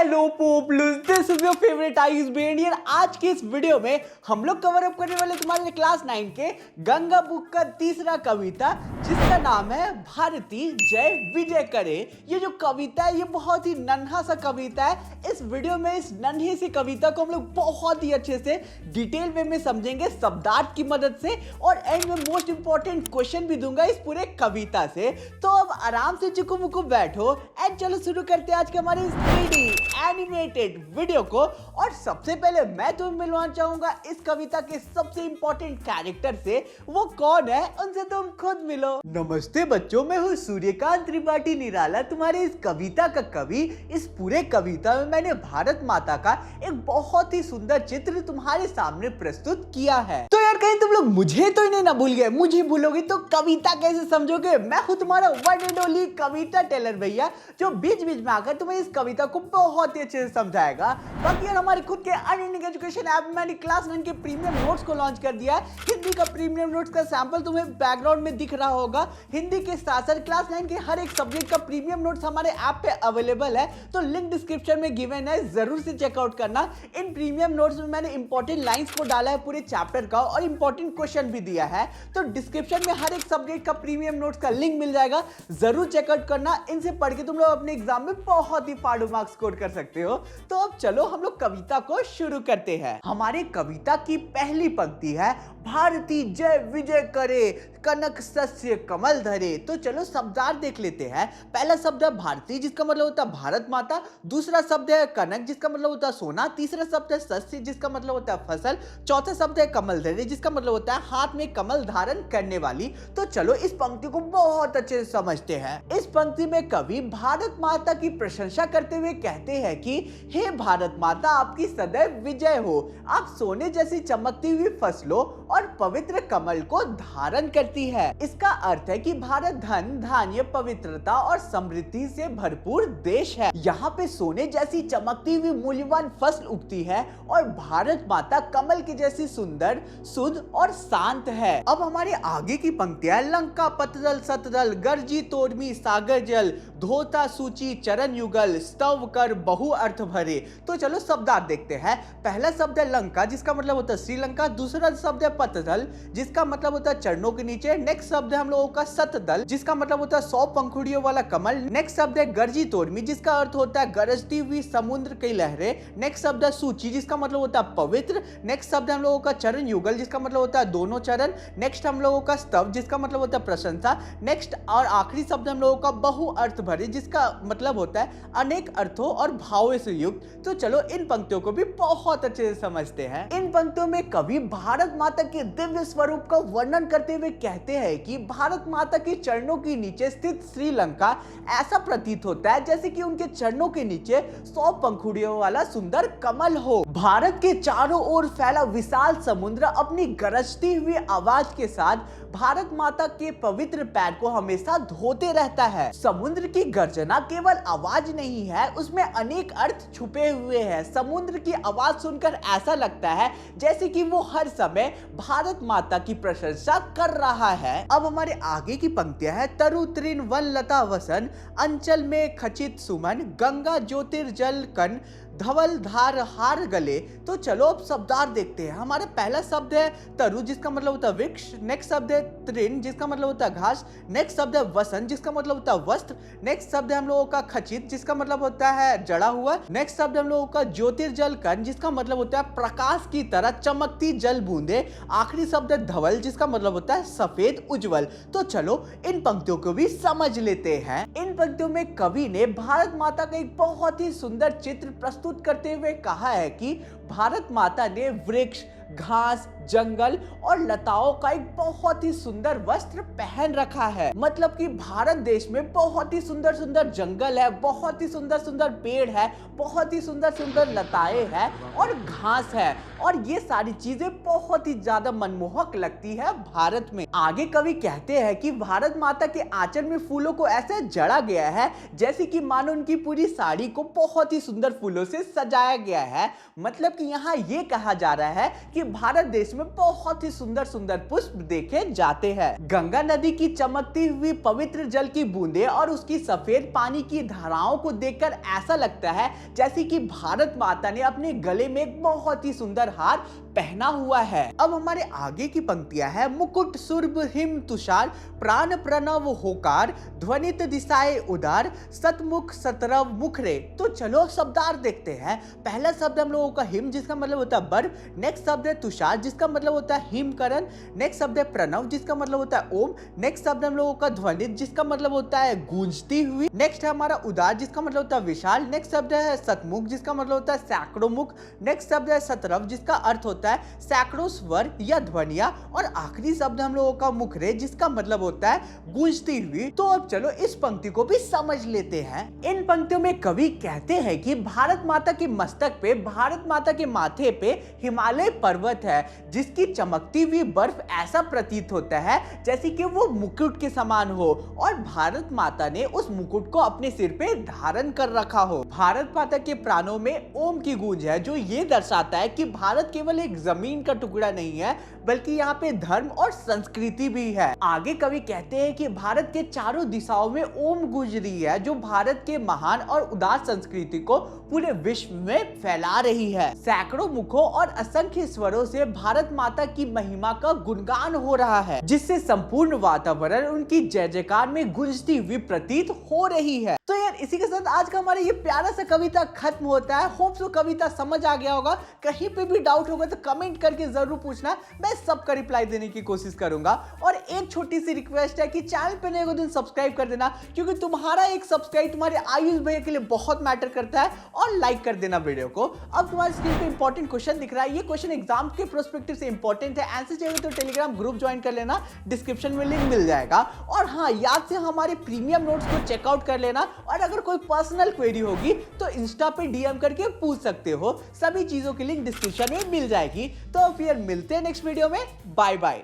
Hello peoples, this is your favourite आइस बेंडियन। आज की इस वीडियो में हम लोग कवर अप करने वाले तुम्हारे क्लास 9 के गंगा बुक का तीसरा कविता, जिसका नाम है भारती जय विजय करे। ये जो कविता है ये बहुत ही नन्हा सा कविता है। इस वीडियो में इस नन्ही सी कविता को हम लोग बहुत ही अच्छे से डिटेल वे में समझेंगे शब्दार्थ की मदद से, और एंड में मोस्ट इंपॉर्टेंट क्वेश्चन भी दूंगा इस पूरे कविता से। तो अब आराम से चिकू मुकू बैठो एंड चलो शुरू करते हैं आज के हमारे इस 3D एनिमेटेड वीडियो को। और सबसे पहले मैं तुम्हें मिलवाना चाहूंगा इस कविता के सबसे इंपॉर्टेंट कैरेक्टर से। वो कौन है उनसे तुम खुद मिलो। नमस्ते बच्चों, मैं हूँ सूर्यकांत त्रिपाठी निराला, तुम्हारे इस कविता का कवि। इस पूरे कविता में मैंने भारत माता का एक बहुत ही सुंदर चित्र तुम्हारे सामने प्रस्तुत किया है। तो यार कहीं तुम लोग मुझे तो ही नहीं ना भूल गए। मुझे भूलोगे तो कविता कैसे समझोगे। मैं हूँ तुम्हारा one and only Kavita tailor भैया, जो बीच बीच में आकर तुम्हें इस कविता को बहुत ही अच्छे से समझाएगा। बाकी यार हमारे खुद के अनइंडिंग एजुकेशन ऐप में मैंने क्लास 9 के प्रीमियम नोट्स को लॉन्च कर दिया है। हिंदी का प्रीमियम नोट्स का सैंपल तुम्हें बैकग्राउंड में दिख रहा होगा। हिंदी के साथ साथ क्लास 9 के हर एक सब्जेक्ट का प्रीमियम नोट्स हमारे ऐप पे अवेलेबल है, तो लिंक डिस्क्रिप्शन में गिवन है, जरूर से चेकआउट करना। इन प्रीमियम नोट्स में मैंने इंपॉर्टेंट लाइंस को डाला है पूरे चैप्टर का, और इंपॉर्टेंट क्वेश्चन भी दिया है। तो डिस्क्रिप्शन में हर एक सब्जेक्ट का प्रीमियम नोट्स का लिंक मिल जाएगा, जरूर चेकआउट करना। इनसे पढ़ के तुम लोग अपने एग्जाम में बहुत ही फाड़ू मार्क्स स्कोर कर सकते हो। तो अब चलो हम लोग कविता को शुरू करते हैं। हमारी कविता की पहली पंक्ति है भारती जय विजय करे, कनक सस्य कमल धरे। तो चलो शब्दार्थ देख लेते हैं। पहला शब्द है भारती, जिसका मतलब होता है भारत माता। दूसरा शब्द है कनक, जिसका मतलब होता है सोना। तीसरा शब्द है सस्य, जिसका मतलब होता है फसल। चौथा शब्द है कमल धरे, जिसका मतलब होता है हाथ में कमल धारण करने वाली। तो चलो इस पंक्ति को बहुत अच्छे से समझते हैं। इस पंक्ति में कवि भारत माता की प्रशंसा करते हुए कहते हैं कि हे भारत माता, आपकी सदैव विजय हो। आप सोने जैसी चमकती हुई फसलों और पवित्र कमल को धारण करती है। इसका अर्थ है कि भारत धन धान्य पवित्रता और समृद्धि से भरपूर देश है। यहाँ पे सोने जैसी चमकती हुई मूल्यवान फसल उगती है, और भारत माता कमल की जैसी सुंदर, शुद्ध और शांत है। अब हमारे आगे की पंक्तियां लंका पतदल सतदल गर्जी तोड़मी सागर जल धोता सूची चरण युगल स्तव कर बहु अर्थ भरे। तो चलो शब्दार्थ देखते हैं। पहला शब्द है लंका, जिसका मतलब होता है श्रीलंका। दूसरा शब्द है पतदल, जिसका मतलब होता है चरणों के नीचे। नेक्स्ट शब्द है हम लोगों का सतदल, जिसका मतलब होता है 100 पंखुड़ियों वाला कमल। नेक्स्ट शब्द है गर्जी तोड़मी, जिसका अर्थ होता है गरजती हुई समुद्र की लहरें। नेक्स्ट शब्द है सूची, जिसका मतलब होता है पवित्र। नेक्स्ट शब्द है हम लोगों का चरण युगल, जिसका मतलब होता है दोनों चरण। नेक्स्ट हम लोगों का स्तव, जिसका मतलब होता है प्रशंसा। नेक्स्ट और आखिरी शब्द हम लोगों का बहु अर्थ भरे, जिसका मतलब होता है अनेक अर्थों और भावों से युक्त। तो चलो इन पंक्तियों को भी बहुत अच्छे से समझते हैं। इन पंक्तियों में कवि भारत माता के दिव्य स्वरूप का वर्णन करते हुए कहते हैं कि भारत माता के चरणों के नीचे स्थित श्रीलंका ऐसा प्रतीत होता है जैसे कि उनके चरणों के नीचे 100 पंखुड़ियों वाला सुंदर कमल हो। भारत के चारों ओर फैला विशाल समुद्र अपनी गरजती हुई आवाज के साथ भारत माता के पवित्र पैर को हमेशा धोते रहता है। समुद्र की गर्जना केवल आवाज नहीं है, उसमें अनेक अर्थ छुपे हुए हैं। समुद्र की आवाज सुनकर ऐसा लगता है जैसे कि वो हर समय भारत माता की प्रशंसा कर रहा है। अब हमारे आगे की पंक्तियां हैं तरु तृण वन लता वसन अंचल में खचित सुमन गंगा ज्योतिर्जल कन धवल धार हार गले। तो चलो अब शब्दार्थ देखते हैं। हमारा पहला शब्द है तरु, जिसका मतलब होता है वृक्ष। नेक्स्ट शब्द है तृण, जिसका मतलब होता है घास। नेक्स्ट शब्द है वसन, जिसका मतलब होता है वस्त्र। नेक्स्ट शब्द है हम लोगों का खचित, जिसका मतलब होता है जड़ा हुआ। नेक्स्ट शब्द है हम लोगों का ज्योतिर्जल कण, जिसका मतलब होता है प्रकाश की तरह चमकती जल बूंदे। आखिरी शब्द है धवल, जिसका मतलब होता है सफेद उज्जवल। तो चलो इन पंक्तियों को भी समझ लेते हैं। इन पंक्तियों में कवि ने भारत माता का एक बहुत ही सुंदर चित्र प्रस्तुत करते हुए कहा है कि भारत माता ने वृक्ष, घास, जंगल और लताओं का एक बहुत ही सुंदर वस्त्र पहन रखा है। मतलब कि भारत देश में बहुत ही सुंदर सुंदर जंगल है, बहुत ही सुंदर सुंदर पेड़ है, बहुत ही सुंदर सुंदर लताएं हैं और घास है, और ये सारी चीजें बहुत ही ज्यादा मनमोहक लगती है भारत में। आगे कवि कहते हैं कि भारत माता के आंचल में फूलों को ऐसे जड़ा गया है जैसे कि मानो उनकी पूरी साड़ी को बहुत ही सुंदर फूलों से सजाया गया है। मतलब कि यहाँ ये कहा जा रहा है कि कि भारत देश में बहुत ही सुंदर सुंदर पुष्प देखे जाते हैं। गंगा नदी की चमकती हुई पवित्र जल की बूंदें और उसकी सफेद पानी की धाराओं को देखकर ऐसा लगता है जैसे कि भारत माता ने अपने गले में एक बहुत ही सुंदर हार पहना हुआ है। अब हमारे आगे की पंक्तियां है, मुकुट सुरभ हिम तुषार, प्राण प्रणव होकार, ध्वनित दिशाए उदार, सतमुख सतरव मुखरे। तो चलो शब्दार्थ देखते हैं। पहला शब्द हम लोगों का हिम जिसका मतलब होता है बर्फ, नेक्स्ट शब्द है तुषार जिसका मतलब होता है हिमकरण, नेक्स्ट शब्द है प्रणव जिसका मतलब होता है ओम, नेक्स्ट शब्द हम लोगों का ध्वनित जिसका मतलब होता है गूंजती हुई, नेक्स्ट है हमारा उदार जिसका मतलब होता है विशाल, नेक्स्ट शब्द है सतमुख जिसका मतलब होता है सैकड़ों मुख, नेक्स्ट शब्द है सतरव जिसका अर्थ होता है सैकड़ों स्वर या ध्वनिया, और आखिरी शब्द हम लोगों का मुखरे जिसका मतलब होता है गूंजती हुई। तो अब चलो इस पंक्ति को भी समझ लेते हैं। इन पंक्तियों में कवि कहते हैं कि भारत माता के मस्तक पे, भारत माता के माथे पे हिमालय पर्वत है जिसकी चमकती हुई बर्फ ऐसा प्रतीत होता है जैसे कि वो मुकुट के समान हो और भारत माता ने उस मुकुट को अपने सिर पे धारण कर रखा हो। भारत माता के प्राणों में ओम की गूंज है जो ये दर्शाता है कि भारत केवल एक जमीन का टुकड़ा नहीं है बल्कि यहाँ पे धर्म और संस्कृति भी है। आगे कवि कहते हैं कि भारत के चारों दिशाओं में ओम गूंज रही है जो भारत के महान और उदार संस्कृति को पूरे विश्व में फैला रही है। सैकड़ों मुखों और असंख्य स्वरों से भारत माता की महिमा का गुणगान हो रहा है जिससे संपूर्ण वातावरण उनकी जय जयकार में गूंजती हुई प्रतीत हो रही है। तो यार इसी के साथ आज का हमारा ये प्यारा सा कविता खत्म होता है। होप सो कविता समझ आ गया होगा। कहीं पे भी डाउट होगा तो कमेंट करके जरूर पूछना, मैं सबका रिप्लाई देने की कोशिश करूंगा। और एक छोटी सी रिक्वेस्ट है कि चैनल पे नए हो तो सब्सक्राइब कर देना क्योंकि तुम्हारा एक सब्सक्राइब तुम्हारे आयुष भैया के लिए बहुत मैटर करता है, और लाइक कर देना वीडियो को। अब तुम्हारी स्क्रीन पे इंपॉर्टेंट क्वेश्चन दिख रहा है, ये क्वेश्चन एग्जाम के प्रोस्पेक्टिव से इंपॉर्टेंट है। आंसर चाहिए तो टेलीग्राम ग्रुप ज्वाइन कर लेना, डिस्क्रिप्शन में लिंक मिल जाएगा। और हाँ, याद से हमारे प्रीमियम नोट्स को चेकआउट कर लेना, और अगर कोई पर्सनल क्वेरी होगी तो इंस्टा पे डीएम करके पूछ सकते हो। सभी चीजों की लिंक डिस्क्रिप्शन में मिल जाएगी। तो फिर मिलते हैं नेक्स्ट वीडियो में। Bye bye.